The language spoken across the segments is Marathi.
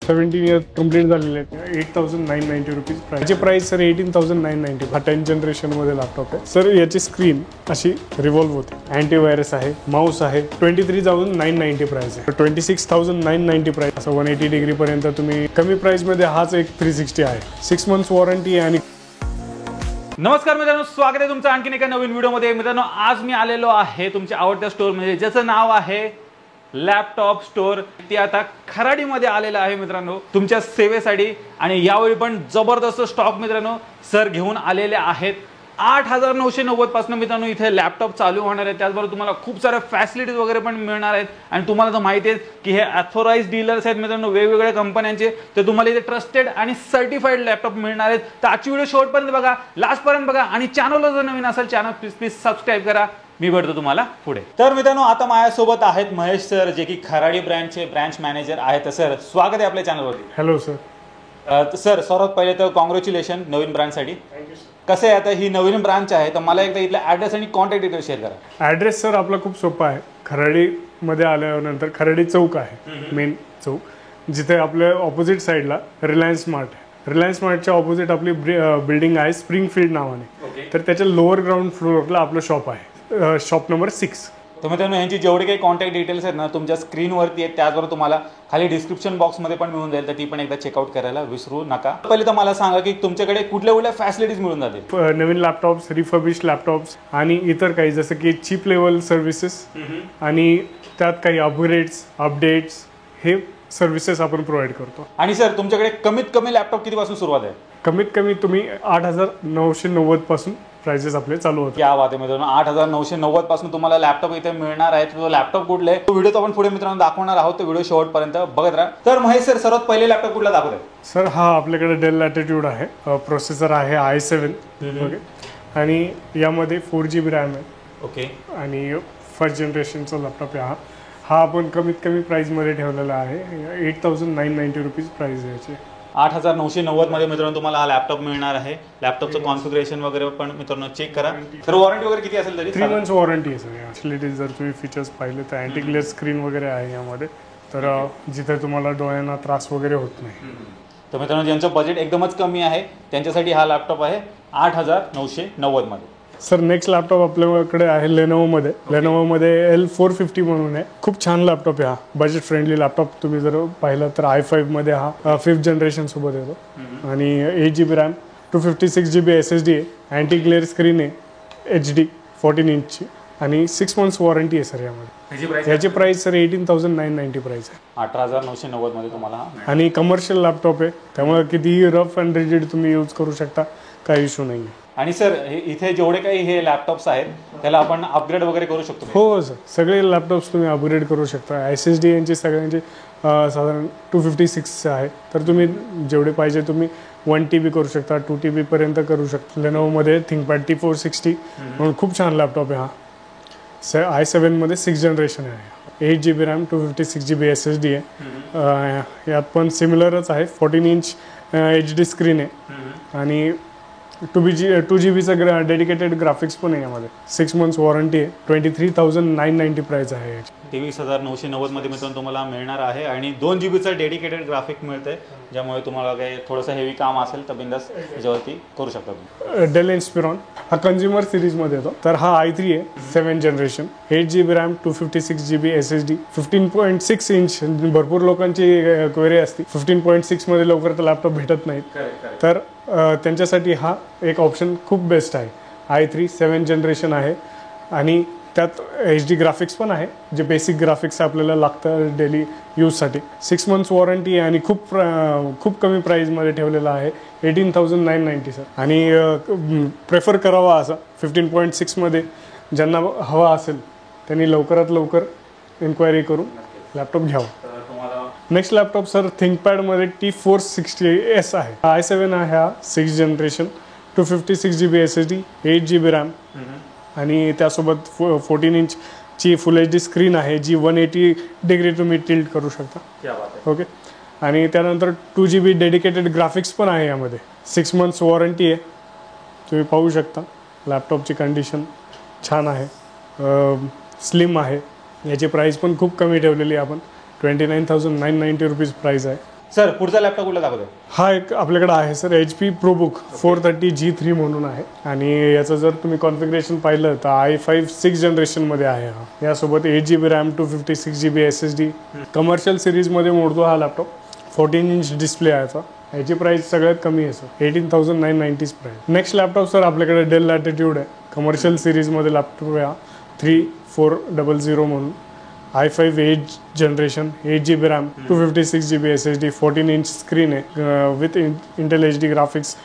17 इयर्स कंप्लीट झालेले आहेत. 8,990 रुपीज प्राइस. याची प्राइस सर 18,990. हा 10 जनरेशनमध्ये लॅपटॉप आहे सर. याची स्क्रीन अशी रिव्हॉल्व होते. अँटीव्हायरस आहे, माऊस आहे. 23,990 प्राइस आहे. 26,990 प्राइस. असं 180 डिग्रीपर्यंत तुम्ही कमी प्राइसमध्ये हाच एक 360 आहे. 6 मंथ्स वॉरंटी आहे. आणि नमस्कार मित्रांनो, स्वागत आहे तुमचं आणखीन एका नवीन व्हिडिओमध्ये. मित्रांनो, आज मी आलेलो आहे तुमच्या आवडत्या स्टोअरमध्ये, ज्याचं नाव आहे लॅपटॉप स्टोअर. ती आता खराडीमध्ये आलेलं आहे मित्रांनो, तुमच्या सेवेसाठी. आणि यावेळी पण जबरदस्त स्टॉक मित्रांनो सर घेऊन आलेले आहेत. 8,990 पासून मित्रांनो इथे लॅपटॉप चालू होणार आहे. त्याचबरोबर तुम्हाला खूप साऱ्या फॅसिलिटीज वगैरे पण मिळणार आहेत. आणि तुम्हाला तर माहिती आहे की हे ऑथोराइज्ड डीलर्स आहेत मित्रांनो वेगवेगळ्या कंपन्यांचे. तर तुम्हाला इथे ट्रस्टेड आणि सर्टिफाईड लॅपटॉप मिळणार आहेत. तर आजची व्हिडिओ शेवटपर्यंत बघा, लास्टपर्यंत बघा. आणि चॅनलला जर नवीन असेल चॅनल प्लीज सबस्क्राईब करा. मी भेटतो तुम्हाला पुढे. तर मित्रांनो, आता माझ्यासोबत आहेत महेश सर, जे की खराडी ब्रँचचे ब्रँच मॅनेजर आहेत. सर, स्वागत आहे आपल्या चॅनलवरती. Hello sir. सर, सर्वात पहिले तर कॉंग्रॅच्युलेशन नवीन ब्रँचसाठी. कसं आहे, आता ही नवीन ब्रांच आहे, तर मला एकदा इथला ॲड्रेस आणि कॉन्टॅक्ट डिटेल्स शेअर करा. ॲड्रेस सर आपला खूप सोपा आहे. खराडीमध्ये आल्यानंतर खराडी चौक आहे, मेन चौक, जिथे आपल्या ऑपोजिट साईडला रिलायन्स स्मार्ट आहे. रिलायन्स स्मार्टच्या ऑपोजिट आपली बिल्डिंग आहे स्प्रिंगफील्ड नावाने. तर त्याच्या लोअर ग्राउंड फ्लोअरला आपलं शॉप आहे, शॉप नंबर 6. तर मित्रांनो, यांची जेवढे काही कॉन्टॅक्ट डिटेल्स आहेत ना तुमच्या स्क्रीनवरती आहेत. त्याचबरोबर तुम्हाला खाली डिस्क्रिप्शन बॉक्समध्ये पण मिळून जाईल, तर ती पण एकदा चेकआउट करायला विसरू नका. पहिले तर मला सांगा की तुमच्याकडे कुठल्या कुठल्या फॅसिलिटीज मिळून जातील. नवीन लॅपटॉप्स, रिफर्बिश लॅपटॉप्स आणि इतर काही, जसं की चिप लेवल सर्व्हिसेस आणि त्यात काही अपग्रेड्स, अपडेट्स, हे सर्व्हिसेस आपण प्रोव्हाइड करतो. आणि सर, तुमच्याकडे कमीत कमी लॅपटॉप कितीपासून सुरुवात आहे? कमीत कमी तुम्ही 8,990 पासून प्राइसेस आपले चालू होते. या बात आहे मित्रांनो, 8,990 पासून तुम्हाला लॅपटॉप इथे मिळणार आहे. तो लॅपटॉप कुठले आहे तो व्हिडिओ आपण पुढे मित्रांनो दाखवणार आहोत. तो व्हिडिओ शेवटपर्यंत बघत राहा. तर महेश सर, सर्वात पहिले लॅपटॉप कुठला दाखवत आहे? सर, हा आपल्याकडे डेल लॅटिट्यूड आहे. प्रोसेसर आहे i7. ओके. आणि यामध्ये 4GB रॅम आहे. ओके. आणि फर्स्ट जनरेशनचा लॅपटॉप आहे हा आपण कमीत कमी प्राईजमध्ये ठेवलेला आहे. 8,990 रुपीज प्राईज आहे याची. 8,990 मध्ये मित्रांनो तुम्हाला हा लॅपटॉप मिळणार आहे. लॅपटॉपचं कॉन्फिगरेशन वगैरे पण मित्रांनो चेक करा. तर वॉरंटी वगैरे किती असेल तरी? 3 मंथ्स वॉरंटी आहे सर. ॲक्च्युअली जर तुम्ही फीचर्स पाहिले तर अँटी ग्लेअर स्क्रीन वगैरे आहे यामध्ये, तर जिथे तुम्हाला डोळ्यांना त्रास वगैरे होत नाही. तर मित्रांनो, ज्यांचं बजेट एकदमच कमी आहे त्यांच्यासाठी हा लॅपटॉप आहे 8,990 मध्ये. सर, नेक्स्ट लॅपटॉप आपल्याकडे आहे लेनोवोमध्ये. लेनोवोमध्ये L450 म्हणून आहे. खूप छान लॅपटॉप आहे हा, बजेट फ्रेंडली लॅपटॉप. तुम्ही जर पाहिलं तर i5 मध्ये हा 5th जनरेशन सोबत येतो. आणि 8GB रॅम, 256GB SSD आहे. अँटी ग्लेअर स्क्रीन आहे, HD 14 इंचची. आणि 6 मंथ्स वॉरंटी आहे सर यामध्ये. याची प्राइस सर 18,990 प्राइस आहे. 8,990 मध्ये तुम्हाला. आणि कमर्शियल लॅपटॉप आहे, त्यामुळे कितीही रफ अँड रिजिड तुम्ही यूज करू शकता, काही इश्यू नाही आहे. आणि सर, इथे जेवढे काही हे लॅपटॉप्स आहेत त्याला आपण अपग्रेड वगैरे करू शकतो? हो सर, सगळे लॅपटॉप्स तुम्ही अपग्रेड करू शकता. SSD यांची सगळ्यांची साधारण 256 आहे. तर तुम्ही जेवढे पाहिजे तुम्ही 1TB करू शकता, 2TB पर्यंत करू शकता. लेनोवोमध्ये थिंकपॅड T460 म्हणून खूप छान लॅपटॉप आहे हा. i7 मध्ये 6th जनरेशन आहे. 8GB रॅम, 256GB SSD आहे. यात पण सिमिलरच आहे. 14 इंच HD स्क्रीन आहे. आणि 2GBचा डेडिकेटेड ग्राफिक्स पण आहे यामध्ये. 6 मंथ्स वॉरंटी आहे. 23,990 प्राइस आहे याची. 23,990 मध्ये मित्रांनो तुम्हाला मिळणार आहे. आणि 2GBचा डेडिकेटेड ग्राफिक मिळतंय, ज्यामुळे तुम्हाला काही थोडंसं हेवी काम असेल तर बिंदास याच्यावरती करू शकता तुम्ही. डेल इन्स्पिरॉन हा कंझ्युमर सिरीजमध्ये येतो. तर हा i3 आहे, 7th generation. 8GB RAM, 256GB SSD, 15.6 inch. भरपूर लोकांची क्वेरी असते 15.6 मध्ये लवकर तर लॅपटॉप भेटत नाहीत. तर त्यांच्यासाठी हा एक ऑप्शन खूप बेस्ट आहे. i3 7th जनरेशन आहे. आणि त्यात HD ग्राफिक्स पण आहे, जे बेसिक ग्राफिक्स आपल्याला लागतं डेली यूजसाठी. 6 मंथ्स वॉरंटी आहे. आणि खूप कमी प्राईजमध्ये ठेवलेला आहे, 18,990 सर. आणि प्रेफर करावा असं 15.6 मध्ये ज्यांना हवा असेल त्यांनी लवकरात लवकर इन्क्वायरी करून लॅपटॉप घ्यावा. नेक्स्ट लॅपटॉप सर थिंकपॅडमध्ये T460S आहे. i7 आहे हा, 6th generation, 256GB SSD, 8GB RAM. आणि त्यासोबत 14 इंचची फुल HD स्क्रीन आहे, जी 180 डिग्री तुम्ही टिल्ट करू शकता. ओके. आणि त्यानंतर 2GB डेडिकेटेड ग्राफिक्स पण आहे यामध्ये. 6 मंथ्स वॉरंटी आहे. तुम्ही पाहू शकता लॅपटॉपची कंडिशन छान आहे, स्लिम आहे. याची प्राईस पण खूप कमी ठेवलेली आहे आपण. 29,990 रुपीज प्राईस आहे. सर पुढचा लॅपटॉप कुठला दाखवतो? हा एक आपल्याकडे आहे सर HP ProBook 430G3 म्हणून आहे आणि याचं जर तुम्ही कॉन्फिगरेशन पाहिलं तर i5 6 जनरेशनमध्ये आहे हा. यासोबत 8GB RAM 256GB SSD commercial सिरीजमध्ये मोडतो हा लॅपटॉप. 14 इंच डिस्प्ले आहे याचा. याची प्राइस सगळ्यात कमी आहे sir, 18,990 price. Next laptop sir आपल्याकडे डेल लॅटिट्यूड आहे. कमर्शियल सिरीजमध्ये लॅपटॉप आहे हा 3400 म्हणून. i5 8 generation 8GB RAM 256GB SSD 14 inch screen आहे विथ इंटेल HD ग्राफिक्स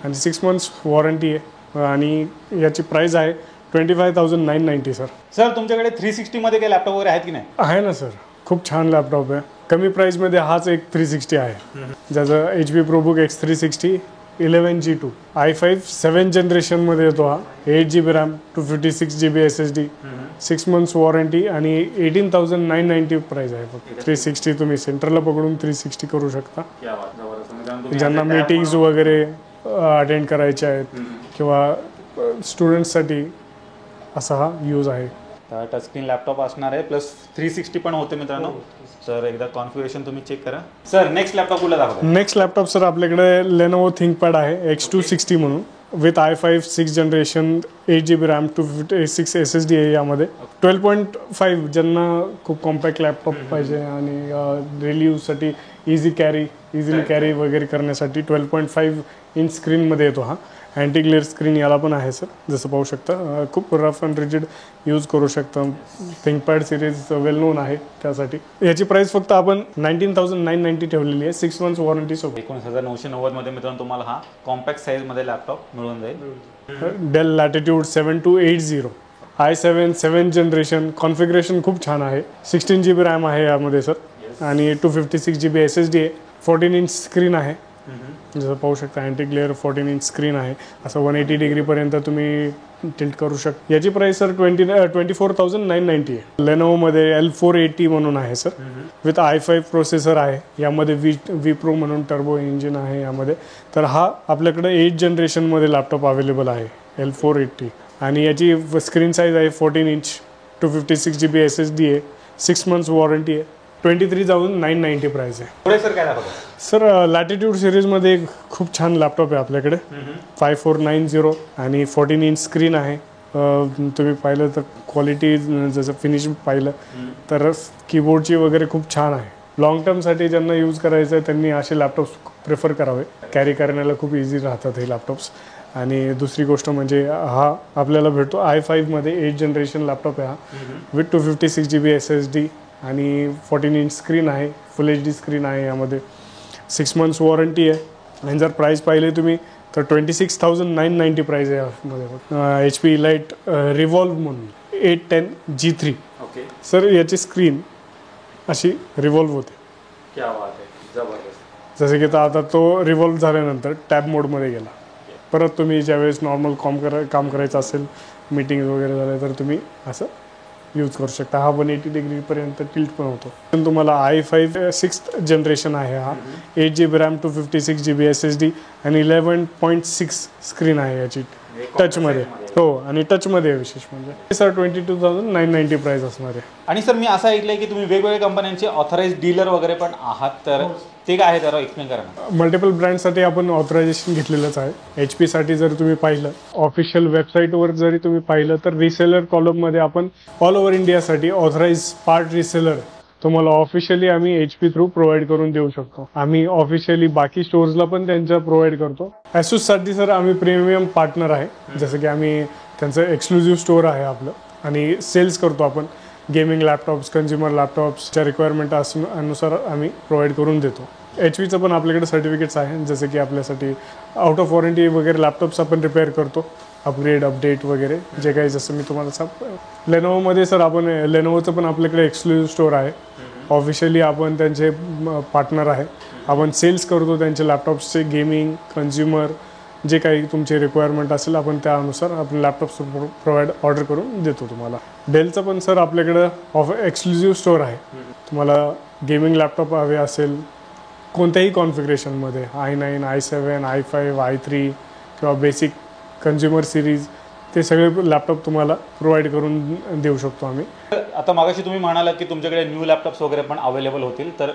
आणि 6 मंथ्स वॉरंटी आहे आणि याची प्राइस आहे 25,990 सर. सर तुमच्याकडे 360 मध्ये काही लॅपटॉप वगैरे आहेत की नाही? आहे ना सर, खूप छान लॅपटॉप आहे. कमी प्राइसमध्ये हाच एक 360 आहे ज्याचं HP ProBook X360 11G2 i5 7 जनरेशनमध्ये येतो हा. 8GB RAM 256GB SSD 6 months warranty आणि 18,990 प्राइस आहे फक्त. 360 तुम्ही सेंटरला पकडून 360 करू शकता. ज्यांना मीटिंग्स वगैरे अटेंड करायचे आहेत किंवा स्टुडंट्ससाठी असा हा यूज आहे. टचस्क्रीन लॅपटॉप असणार आहे प्लस 360 पण होते मित्रांनो. सर एकदा कॉन्फिगरेशन तुम्ही चेक करा. सर नेक्स्ट लॅपटॉप कुठला दाखवतो? नेक्स्ट लॅपटॉप सर आपल्याकडे Lenovo ThinkPad आहे X260 म्हणून with i5 6 generation 8GB RAM 256 SSD आहे यामध्ये. 12.5 ज्यांना खूप कॉम्पॅक्ट लॅपटॉप पाहिजे आणि डेली यूजसाठी इझिली कॅरी वगैरे करण्यासाठी 12.5 इंच स्क्रीनमध्ये येतो हा. अँटी ग्लेअर स्क्रीन याला पण आहे सर, जसं पाहू शकता. खूप रफ अँड रिजिड यूज करू शकता. थिंकपॅड सिरीज वेल नोन आहे त्यासाठी. याची प्राइस फक्त आपण 19,990 ठेवलेली आहे 6 मंथ्स वॉरंटी सोबत. 19,990 मध्ये मित्रांनो तुम्हाला हा कॉम्पॅक्ट साईज मध्ये लॅपटॉप मिळून जाईल. Del latitude 7280 i7 7 generation. Configuration खूप छान आहे. 16GB रॅम आहे यामध्ये सर आणि 256GB SSD आहे. 14 इंच स्क्रीन आहे जसं पाहू शकता. अँटी ग्लेअर 14 इंच स्क्रीन आहे. असं 180 डिग्रीपर्यंत तुम्ही टिल्ट करू शकता. याची प्राइस सर 24,990 आहे. लेनोवोमध्ये L480 म्हणून आहे सर विथ i5 प्रोसेसर आहे. यामध्ये V Pro म्हणून टर्बो इंजिन आहे यामध्ये. तर हा आपल्याकडे 8 जनरेशनमध्ये लॅपटॉप अवेलेबल आहे L480 आणि याची स्क्रीन साईज आहे 14 इंच 256GB SSD आहे. 6 मंथ्स वॉरंटी आहे. 23,990 प्राइस आहे. पुढे सर काय दाखवतो? सर लॅटिट्यूड सिरीजमध्ये एक खूप छान लॅपटॉप आहे आपल्याकडे 5490 आणि 14 इंच स्क्रीन आहे. तुम्ही पाहिलं तर क्वालिटी जसं फिनिश पाहिलं तर कीबोर्डची वगैरे खूप छान आहे. लॉंग टर्मसाठी ज्यांना यूज करायचं आहे त्यांनी असे लॅपटॉप्स प्रेफर करावे. कॅरी करण्याला खूप इझी राहतात हे लॅपटॉप्स. आणि दुसरी गोष्ट म्हणजे हा आपल्याला भेटतो i5मध्ये 8 जनरेशन लॅपटॉप आहे हा विथ 256GB SSD आणि 14 इंच स्क्रीन आहे. फुल HD स्क्रीन आहे यामध्ये. 6 मंथ्स वॉरंटी आहे. आणि जर प्राईस पाहिले तुम्ही तर 26,990 प्राईस आहे यामध्ये. HP Elite रिव्हॉल्व म्हणून 810G3 ओके. सर याची स्क्रीन अशी रिव्हॉल्व होते. क्या बात आहे, जबरदस्त. जसे की आता तो रिव्हॉल्व झाल्यानंतर टॅब मोडमध्ये गेला. परत तुम्ही ज्यावेळेस नॉर्मल काम करायचं असेल मीटिंग वगैरे झाले तर तुम्ही असं यूज करू शकता. हा 180 डिग्रीपर्यंत टिल्ट पण होतो. पण तुम्हाला i5 6th जनरेशन आहे हा. 8GB रॅम 256GB SSD आणि 11.6 स्क्रीन आहे याची टचमध्ये. हो आणि टचमध्ये विशेष म्हणजे सर 22,990 प्राइस असणार आहे. आणि सर मी असं ऐकलंय की तुम्ही वेगवेगळ्या कंपन्यांचे ऑथराइज डीलर वगैरे पण आहात, तर ते काय आहे जरा एक्सप्लेन करा ना. मल्टिपल ब्रँडसाठी आपण ऑथरायझेशन घेतलेलंच आहे. HP साठी जर तुम्ही पाहिलं ऑफिशियल वेबसाईटवर जरी तुम्ही पाहिलं तर रिसेलर कॉलममध्ये आपण ऑल ओव्हर इंडियासाठी ऑथराइज पार्ट रिसेलर तुम्हाला ऑफिशियली आम्ही HP थ्रू प्रोव्हाइड करून देऊ शकतो. आम्ही ऑफिशियली बाकी स्टोर्सला पण त्यांच्या प्रोव्हाइड करतो. ॲसूससाठी सर आम्ही प्रीमियम पार्टनर आहे. जसं की आम्ही त्यांचं एक्सक्लुझिव्ह स्टोअर आहे आपलं आणि सेल्स करतो आपण. गेमिंग लॅपटॉप्स, कन्झ्युमर लॅपटॉप्सच्या रिक्वायरमेंट अनुसार आम्ही प्रोव्हाइड करून देतो. HPचं पण आपल्याकडे सर्टिफिकेट्स आहे. जसं की आपल्यासाठी आउट ऑफ वॉरंटी वगैरे लॅपटॉप्स आपण रिपेअर करतो. अपग्रेड अपडेट वगैरे जे काही जसं मी तुम्हाला सांग. लेनोवोमध्ये सर आपण लेनोवोचं पण आपल्याकडे एक्सक्लुझिव्ह स्टोअर आहे. ऑफिशियली आपण त्यांचे पार्टनर आहे. आपण सेल्स करतो त्यांचे लॅपटॉप्सचे. गेमिंग, कन्झ्युमर जे काही तुमचे रिक्वायरमेंट असेल आपण त्यानुसार आपण लॅपटॉप्स ऑर्डर करून देतो तुम्हाला. डेलचं पण सर आपल्याकडं एक्सक्लुझिव्ह स्टोअर आहे. तुम्हाला गेमिंग लॅपटॉप हवे असेल कोणत्याही कॉन्फिगरेशनमध्ये i9, i7, i5, i3 किंवा बेसिक कन्झ्युमर सिरीज ते सगळे लॅपटॉप तुम्हाला प्रोव्हाइड करून देऊ शकतो आम्ही. आता मागाशी तुम्ही म्हणालात की तुमच्याकडे न्यू लॅपटॉप्स वगैरे पण अवेलेबल होतील, तर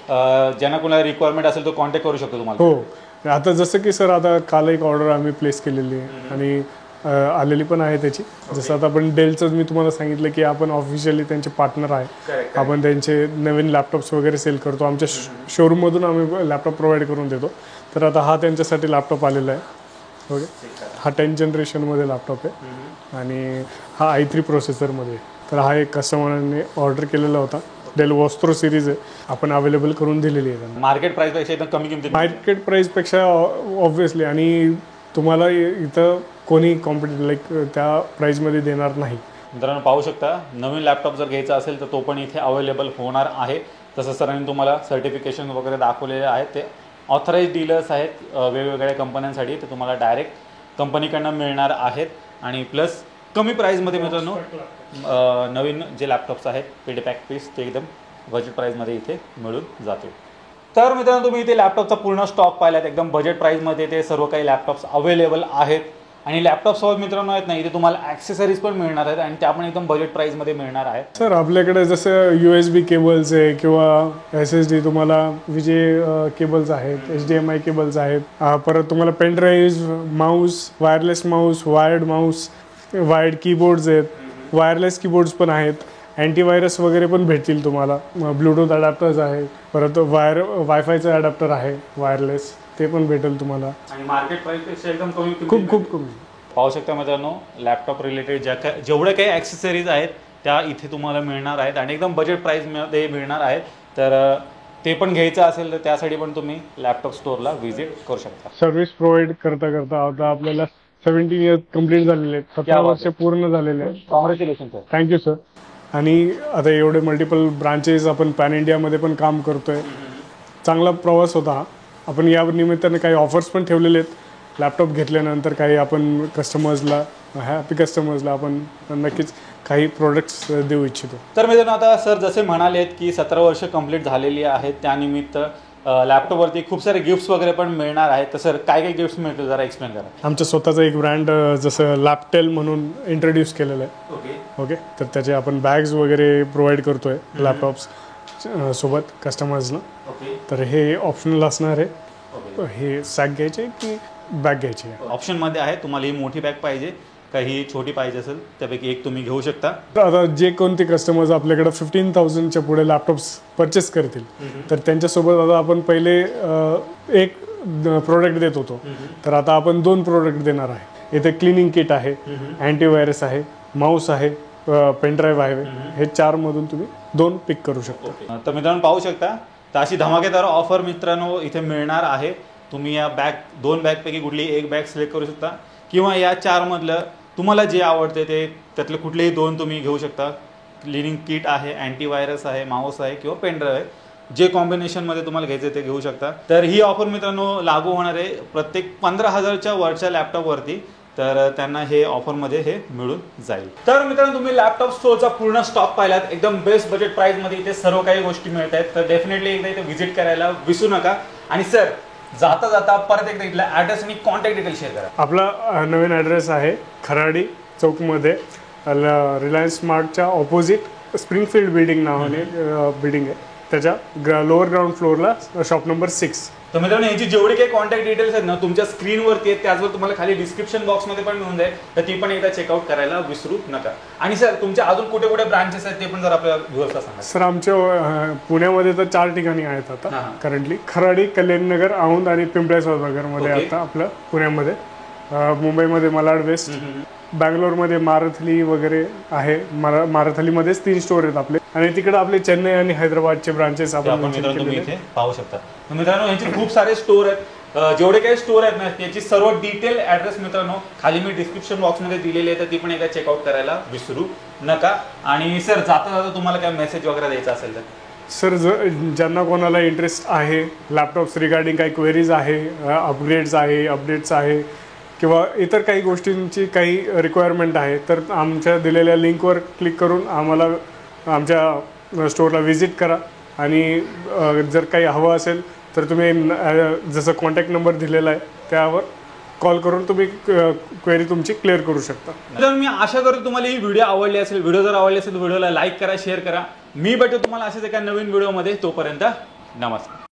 ज्यांना कोणाला रिक्वायरमेंट असेल तो कॉन्टॅक्ट करू शकतो तुम्हाला. हो, आता जसं की सर आता काल एक ऑर्डर आम्ही प्लेस केलेली आहे आणि आलेली पण आहे त्याची. जसं आता आपण डेलचं मी तुम्हाला सांगितलं की आपण ऑफिशियली त्यांचे पार्टनर आहे. आपण त्यांचे नवीन लॅपटॉप्स वगैरे सेल करतो. आमच्या शोरूममधून आम्ही लॅपटॉप प्रोव्हाइड करून देतो. तर आता हा त्यांच्यासाठी लॅपटॉप आलेला आहे. ओके, हा 10th जनरेशनमध्ये लॅपटॉप आहे आणि हा i3 प्रोसेसरमध्ये. तर हा एक कस्टमरने ऑर्डर केलेला होता. डेल वॉस्ट्रो सिरीज आहे, आपण अवेलेबल करून दिलेली आहे त्यांना मार्केट प्राइसपेक्षा एकदम कमी किमतीत. मार्केट प्राईसपेक्षा ऑब्व्हियसली, आणि तुम्हाला इथं कोणी कॉम्पिटिट लाईक त्या प्राईजमध्ये देणार नाही. मित्रांनो पाहू शकता, नवीन लॅपटॉप जर घ्यायचा असेल तर तो पण इथे अवेलेबल होणार आहे. तसं सरांनी तुम्हाला सर्टिफिकेशन वगैरे दाखवलेले आहेत. ते ऑथराईज डीलर्स आहेत वेगवेगळ्या कंपन्यांसाठी, ते तुम्हाला डायरेक्ट कंपनीकडनं मिळणार आहेत. आणि प्लस कमी प्राईजमध्ये मित्रांनो नवीन जे लॅपटॉप्स आहेत पेडी पॅक पीस ते एकदम बजेट प्राईजमध्ये इथे मिळून जाते. तर मित्रांनो तुम्ही इथे लॅपटॉपचा पूर्ण स्टॉक पाहिलात. एकदम बजेट प्राईजमध्ये ते सर्व काही लॅपटॉप्स अवेलेबल आहेत. आणि लॅपटॉपसोबत मित्रांनो आहेत ना, इथे तुम्हाला ॲक्सेसरीज पण मिळणार आहेत आणि त्या पण एकदम बजेट प्राईजमध्ये मिळणार आहेत. सर आपल्याकडे जसं USB केबल्स आहे किंवा SSD, तुम्हाला विजे केबल्स आहेत, HDMI केबल्स आहेत. परत तुम्हाला pen drive, mouse, wireless mouse, wired mouse, wired keyboards आहेत, वायरलेस कीबोर्ड्स पण आहेत. अँटीव्हायरस वगैरे पण भेटतील तुम्हाला. ब्लूटूथ अडॅप्टर्स आहे, परत वायफायचं अडॅप्टर आहे वायरलेस, ते पण भेटेल तुम्हाला. आणि मार्केट प्राईसपेक्षा एकदम कमी, खूप कमी. पाहू शकता मित्रांनो, लॅपटॉप रिलेटेड जेवढे काही ॲक्सेसरीज आहेत त्या इथे तुम्हाला मिळणार आहेत आणि एकदम बजेट प्राईसमध्ये मिळणार आहेत. तर ते पण घ्यायचं असेल तर त्यासाठी पण तुम्ही लॅपटॉप स्टोअरला व्हिजिट करू शकता. सर्व्हिस प्रोव्हाइड करता आता आपल्याला 17 इयर्स कंप्लीट झालेले आहेत, 17 वर्ष पूर्ण झालेले आहेत. Congratulation sir. Thank you sir. आणि आता एवढे मल्टिपल ब्रांचेस आपण पॅन इंडियामध्ये पण काम करतोय. चांगला प्रवास होता हा. आपण या निमित्ताने काही ऑफर्स पण ठेवलेले आहेत. लॅपटॉप घेतल्यानंतर काही आपण कस्टमर्सला, हॅपी कस्टमर्सला आपण नक्कीच काही प्रोडक्ट्स देऊ इच्छितो. तर मित्रांनो आता सर जसे म्हणालेत की 17 वर्ष कंप्लीट झालेली आहेत, त्यानिमित्त लॅपटॉपवरती खूप सारे गिफ्ट्स वगैरे पण मिळणार आहेत. तर सर काय काय गिफ्ट्स मिळतील जरा एक्सप्लेन करा. आमचं स्वतःचं एक ब्रँड जसं लॅपटेल म्हणून इंट्रोड्यूस केलेलं आहे. ओके, तर त्याचे आपण बॅग्स वगैरे प्रोव्हाइड करतोय लॅपटॉप्स सोबत कस्टमर्सला. तर हे ऑप्शनल असणार आहे. हे सॅक घ्यायचे की बॅग घ्यायची आहे. ऑप्शनमध्ये आहे. तुम्हाला ही मोठी बॅग पाहिजे का ही छोटी पाहिजे असेल त्यापैकी एक तुम्ही घेऊ शकता. तर आता जे कोणते कस्टमर्स आपल्याकडे 15,000च्या पुढे लॅपटॉप्स परचेस करतील तर त्यांच्यासोबत आता आपण पहिले एक प्रोडक्ट देत होतो, तर आता आपण 2 प्रोडक्ट देणार आहे. इथे क्लिनिंग किट आहे, अँटीव्हायरस आहे, माऊस आहे, पेनड्राईव्ह आहे. हे 4 मधून तुम्ही 2 पिक करू शकता. तर मित्रांनो पाहू शकता, तर अशी धमाकेदार ऑफर मित्रांनो इथे मिळणार आहे. तुम्ही या 2 बॅगपैकी कुठली एक बॅग सिलेक्ट करू शकता किंवा या 4 मधलं तुम्हाला जे आवडते ते त्यातले कुठलेही 2 तुम्ही घेऊ शकता. क्लिनिंग किट आहे, अँटीव्हायरस आहे, माऊस आहे किंवा पेनड्राईव्ह आहे. जे कॉम्बिनेशनमध्ये तुम्हाला घ्यायचं ते घेऊ शकता. तर ही ऑफर मित्रांनो लागू होणार आहे प्रत्येक 15,000च्या वरच्या लॅपटॉपवरती. तर त्यांना हे ऑफरमध्ये हे मिळून जाईल. तर मित्रांनो तुम्ही लॅपटॉप स्टोअरचा पूर्ण स्टॉक पाहिलात. एकदम बेस्ट बजेट प्राईसमध्ये इथे सर्व काही गोष्टी मिळत आहेत. तर डेफिनेटली एकदा इथे व्हिजिट करायला विसरू नका. आणि सर जाता जाता परत एकदा इथला ॲड्रेस आणि कॉन्टॅक्ट डिटेल शेअर करा. आपला नवीन ॲड्रेस आहे खराडी चौकमध्ये, रिलायन्स स्मार्टच्या ऑपोजिट स्प्रिंगफील्ड बिल्डिंग नावाने बिल्डिंग आहे. त्याच्या लोअर ग्राउंड फ्लोअरला शॉप नंबर 6. तर मित्रांनो यांची जेवढी काही कॉन्टॅक्ट डिटेल्स आहेत ना तुमच्या स्क्रीनवरती आहेत, त्याचवर तुम्हाला खाली डिस्क्रिप्शन बॉक्समध्ये पण मिळून जाईल. तर ती पण एकदा चेकआउट करायला विसरू नका. आणि सर तुमच्या अजून कुठे कुठे ब्रांचेस आहेत ते पण जर आपल्या व्ह्युअर्सला सांगा. सर आमच्या पुण्यामध्ये तर 4 ठिकाणी आहेत आता करंटली. खराडी, कल्याणनगर, औंध आणि पिंपळेश्वर नगरमध्ये आता आपलं पुण्यामध्ये. मुंबईमध्ये मलाड वेस्ट, बँगलोरमध्ये मारथली वगैरे आहे. मारथलीमध्येच 3 स्टोर आहेत आपले. आणि तिकडे आपले चेन्नई आणि हैदराबादचे ब्रांचेस आपण तुम्ही इथे पाहू शकता. मित्रांनो यांचे खूप सारे स्टोर आहेत. जेवढे काही स्टोर आहेत ना त्याची सर्व डिटेल ॲड्रेस मित्रांनो खाली मी डिस्क्रिप्शन बॉक्समध्ये दिलेली आहे. तर ती पण एकदा चेकआउट करायला विसरू नका. आणि सर जाता जाता तुम्हाला काय मेसेज वगैरे द्यायचा असेल तर सर, ज्यांना कोणाला इंटरेस्ट आहे लॅपटॉप्स रिगार्डिंग काही क्वेरीज आहे, अपग्रेड्स आहे, अपडेट्स आहे किंवा इतर काही गोष्टींची काही रिक्वायरमेंट आहे तर आमच्या दिलेल्या लिंकवर क्लिक करून आम्हाला आमच्या स्टोअरला व्हिजिट करा. आणि जर काही हवं असेल तर तुम्ही जसं कॉन्टॅक्ट नंबर दिलेला आहे त्यावर कॉल करून तुम्ही क्वेरी तुमची क्लिअर करू शकता. तर मी आशा करतो तुम्हाला ही व्हिडिओ आवडली असेल. व्हिडिओ जर आवडली असेल तर व्हिडिओला लाईक करा, शेअर करा. मी भेटतो तुम्हाला असेच एका नवीन व्हिडिओमध्ये. तोपर्यंत नमस्कार.